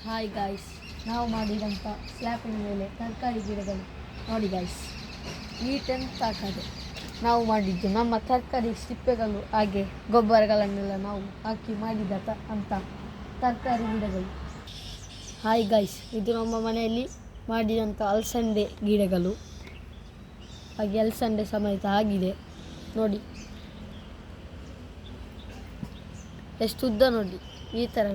Hi guys, ನಾವು ಮಾಡಿದಂಥ ಸ್ಲ್ಯಾಪಿನ ಮೇಲೆ ತರಕಾರಿ ಗಿಡಗಳು ನೋಡಿ ಗಾಯ್ಸ್, ನೀಟೆಂತ ಹಾಕದೆ ನಾವು ಮಾಡಿದ್ದು. ನಮ್ಮ ತರಕಾರಿ ಸಿಪ್ಪೆಗಳು ಹಾಗೆ ಗೊಬ್ಬರಗಳನ್ನೆಲ್ಲ ನಾವು ಹಾಕಿ ಮಾಡಿದ ಅಂತ ತರಕಾರಿ ಗಿಡಗಳು. ಹಾಯ್ ಗಾಯ್ಸ್, ಇದು ನಮ್ಮ ಮನೆಯಲ್ಲಿ ಮಾಡಿದಂಥ ಅಲಸಂದೆ ಗಿಡಗಳು. ಹಾಗೆ ಅಲಸಂದೆ ಸಮೇತ ಆಗಿದೆ ನೋಡಿ, ಎಷ್ಟು ಉದ್ದ ನೋಡಿ, ಈ ಥರ.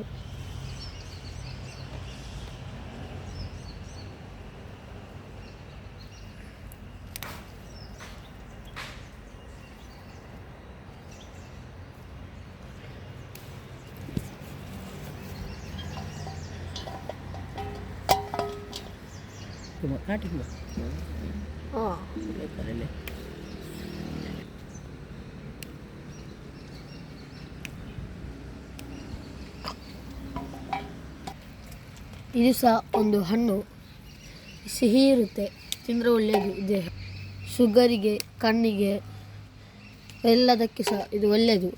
ಇದು ಸಹ ಒಂದು ಹಣ್ಣು, ಸಿಹಿ ಇರುತ್ತೆ, ತಿಂದರೆ ಒಳ್ಳೆಯದು. ಇದೆ ಶುಗರಿಗೆ, ಕಣ್ಣಿಗೆ, ಎಲ್ಲದಕ್ಕೆ ಸಹ ಇದು ಒಳ್ಳೆಯದು.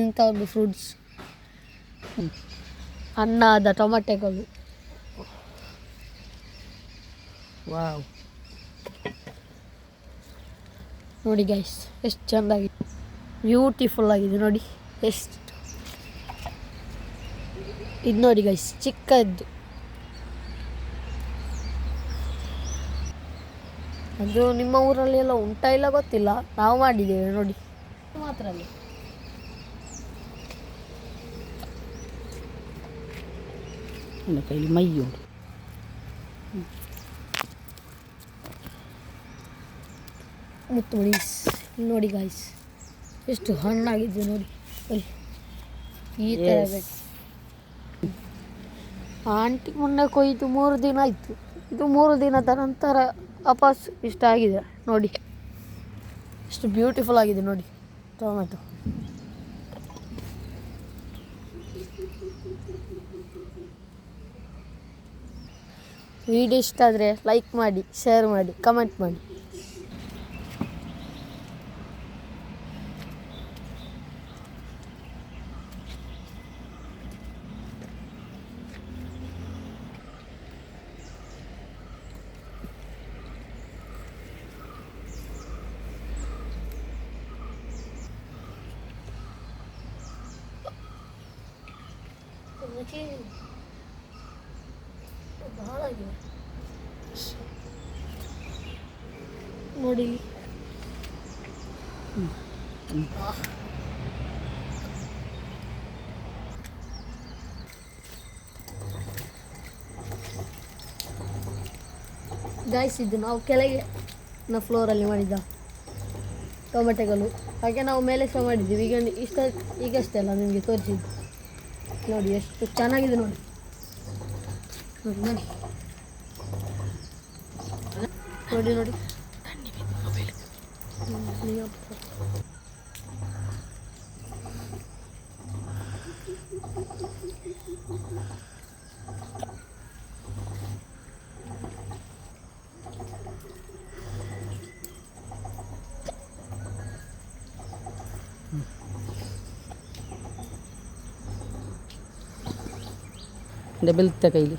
ಇಂಥ ಒಂದು ಫ್ರೂಟ್ಸ್. ಹಣ್ಣಾದ ಟೊಮೆಟೊಗಳು, ವಾವ್ ನೋಡಿ ಗೈಸ್, ಎಷ್ಟು ಚೆಂದಾಗಿದೆ, ಬ್ಯೂಟಿಫುಲ್ ಆಗಿದೆ ನೋಡಿ. ಎಷ್ಟು ಇದು ನೋಡಿ ಗೈಸ್, ಚಿಕ್ಕದ್ದು. ಅದು ನಿಮ್ಮ ಊರಲ್ಲಿ ಎಲ್ಲ ಉಂಟಾ ಇಲ್ಲ ಗೊತ್ತಿಲ್ಲ, ನಾವು ಮಾಡಿದ್ದೇವೆ ನೋಡಿ ಮಾತ್ರ. ಅಲ್ಲಿ ನನ್ನ ಕೈಲಿ ಮೈ ಉಂಟು. ಮುತ್ತು ನೋಡಿ ಗಾಯ್ಸ್, ಎಷ್ಟು ಹಣ್ಣಾಗಿದೆ ನೋಡಿ. ಈ ಥರ ಬೇಕು. ಆಂಟಿ ಮೊನ್ನೆ ಕೊಯ್ದು 3 ದಿನ ಆಯಿತು. ಇದು 3 ದಿನದ ನಂತರ ವಾಪಸ್ ಇಷ್ಟ ಆಗಿದೆ ನೋಡಿ, ಎಷ್ಟು ಬ್ಯೂಟಿಫುಲ್ ಆಗಿದೆ ನೋಡಿ ಟೊಮೆಟೊ. ವಿಡಿಯೋ ಇಷ್ಟ ಆದರೆ ಲೈಕ್ ಮಾಡಿ, ಶೇರ್ ಮಾಡಿ, ಕಮೆಂಟ್ ಮಾಡಿ. ಬಹಳ ಆಗಿದೆ ನೋಡಿ. ಗಾಯ್ಸ್, ಇದು ನಾವು ಕೆಳಗೆ ಫ್ಲೋರಲ್ಲಿ ಮಾಡಿದ್ದ ಟೊಮೆಟೊಗಳು. ಹಾಗೆ ನಾವು ಮೇಲೆ ಸಹ ಮಾಡಿದ್ದೀವಿ. ಈಗಷ್ಟೇ ಅಲ್ಲ ನಿಮಗೆ ತೋರಿಸಿದ್ದು ನೋಡಿ, ಎಷ್ಟು ಚೆನ್ನಾಗಿದೆ ನೋಡಿ. ನೋಡಿ ನೋಡಿ ನೋಡಿ ಡಬಲ್ ಕೈಲಿ